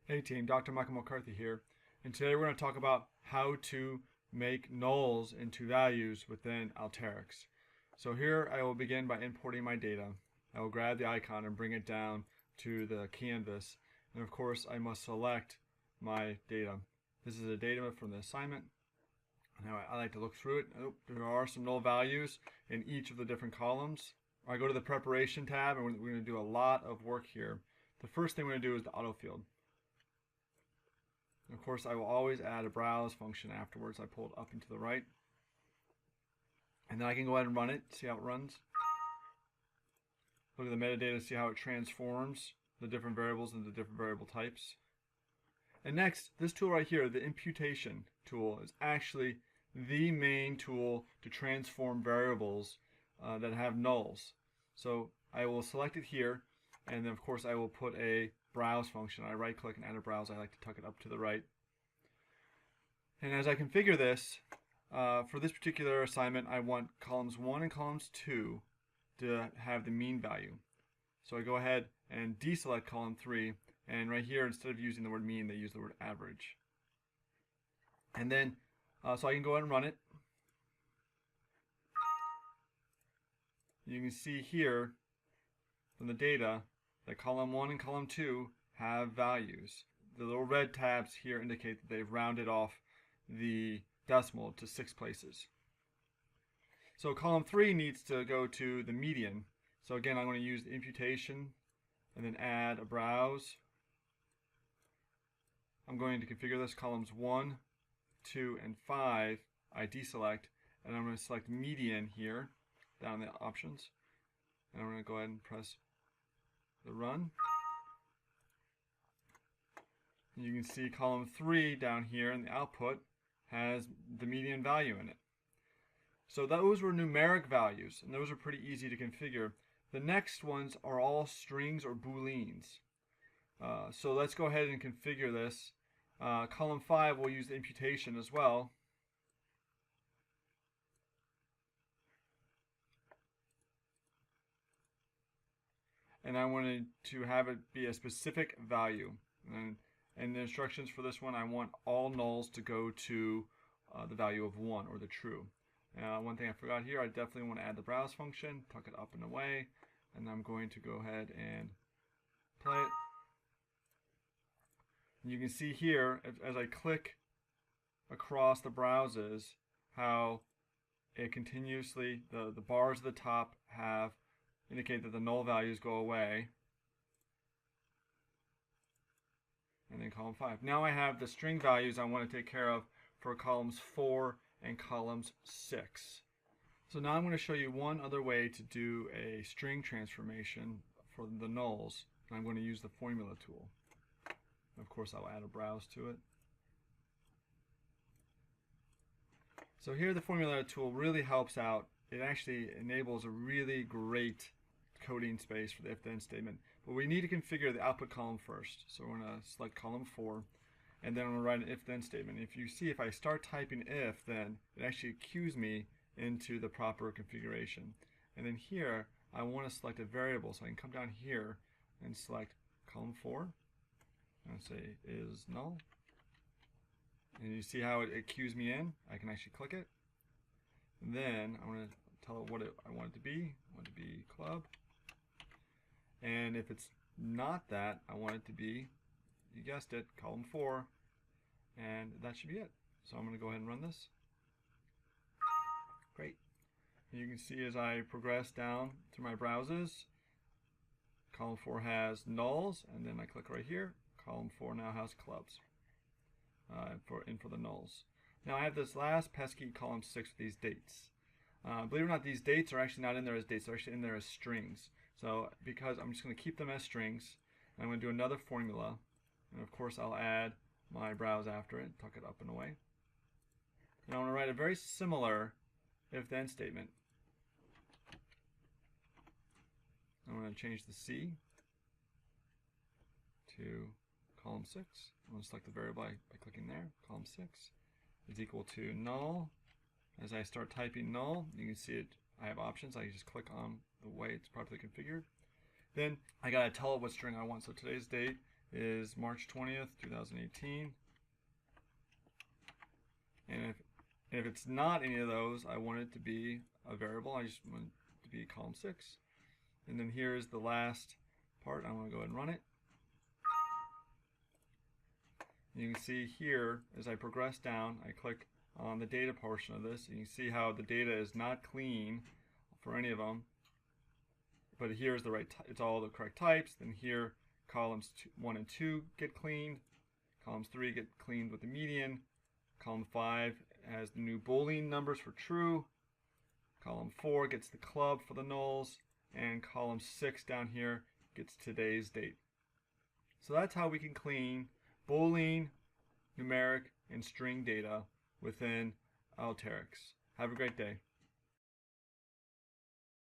Hey team, Dr. Michael McCarthy here, and today we're going to talk about how to make nulls into values within Alteryx. So here I will begin by importing my data. I will grab the icon and bring it down to the canvas, and of course I must select my data. This is the data from the assignment. Now I like to look through it. Oh, there are some null values in each of the different columns. I go to the preparation tab, and we're going to do a lot of work here. The first thing we're going to do is the auto field. Of course, I will always add a browse function afterwards. I pull it up and to the right. And then I can go ahead and run it, see how it runs. Look at the metadata, see how it transforms the different variables into different variable types. And next, this tool right here, the Imputation Tool, is actually the main tool to transform variables that have nulls. So I will select it here, and then of course I will put a browse function. I right click and add a browse. I like to tuck it up to the right. And as I configure this, for this particular assignment, I want columns 1 and columns 2 to have the mean value. So I go ahead and deselect column 3, and right here, instead of using the word mean, they use the word average. And then, so I can go ahead and run it. You can see here from the data that column 1 and column 2 have values. The little red tabs here indicate that they've rounded off the decimal to 6 places. So column 3 needs to go to the median. So again, I'm going to use the imputation and then add a browse. I'm going to configure this columns 1, 2, and 5. I deselect, and I'm going to select median here down in the options. And I'm going to go ahead and press the run. You can see column 3 down here in the output has the median value in it. So those were numeric values, and those are pretty easy to configure. The next ones are all strings or Booleans. So let's go ahead and configure this. Column 5 will use the imputation as well. And I wanted to have it be a specific value. And the instructions for this one, I want all nulls to go to the value of 1, or the true. One thing I forgot here, I definitely want to add the browse function, tuck it up and away, and I'm going to go ahead and play it. And you can see here, as I click across the browses, how it continuously, the bars at the top have indicate that the null values go away. And then column 5. Now I have the string values I want to take care of for columns 4 and columns 6. So now I'm going to show you one other way to do a string transformation for the nulls. And I'm going to use the formula tool. Of course, I'll add a browse to it. So here the formula tool really helps out. It actually enables a really great coding space for the if-then statement. But we need to configure the output column first. So we're going to select column 4, and then I'm going to write an if-then statement. If you see, if I start typing if, then it actually cues me into the proper configuration. And then here, I want to select a variable, so I can come down here and select column 4, and say is null. And you see how it cues me in? I can actually click it. And then I'm going to tell it what I want it to be. I want it to be club. And if it's not that, I want it to be, you guessed it, column 4. And that should be it. So I'm going to go ahead and run this. Great. And you can see as I progress down through my browses, column 4 has nulls, and then I click right here. Column 4 now has clubs for the nulls. Now I have this last pesky column 6 with these dates. Believe it or not, these dates are actually not in there as dates. They're actually in there as strings. So because I'm just going to keep them as strings, and I'm going to do another formula, and of course I'll add my browse after it, tuck it up and away. And I want to write a very similar if-then statement. I'm going to change the C to column 6. I'm going to select the variable by clicking there. Column 6 is equal to null. As I start typing null, you can see it. I have options. I just click on the way it's properly configured. Then I gotta tell it what string I want. So today's date is March 20th, 2018. And if it's not any of those, I want it to be a variable. I just want it to be column 6. And then here's the last part. I want to go ahead and run it. And you can see here, as I progress down, I click on the data portion of this. And you can see how the data is not clean for any of them. But here's the right, it's all the correct types. Then here, columns 1 and 2 get cleaned. Columns 3 get cleaned with the median. Column 5 has the new Boolean numbers for true. Column 4 gets the club for the nulls. And column 6 down here gets today's date. So that's how we can clean Boolean, numeric, and string data within Alteryx. Have a great day.